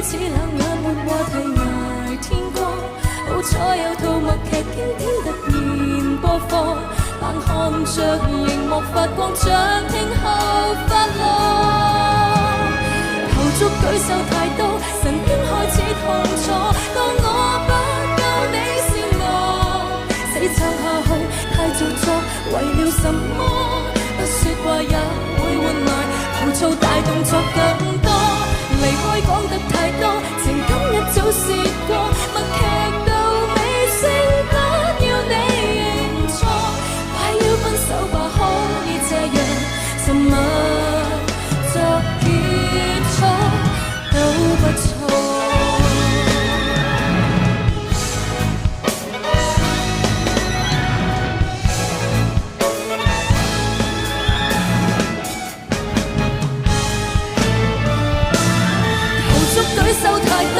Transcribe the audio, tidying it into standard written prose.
似冷眼沒話題捱天光，好彩有套默劇經典突然播放，但看着熒幕發光，像聽後發浪。球足舉手太多，神經開始痛楚，當我不夠你是我，死撐下去太做作，為了什麼？不說話也會換來浮躁大動作更多，離開講得太多，情感一早試過，默劇到尾聲，不要你認錯，快要分手吧，可以這樣沉默作結束都不錯。舉手太多。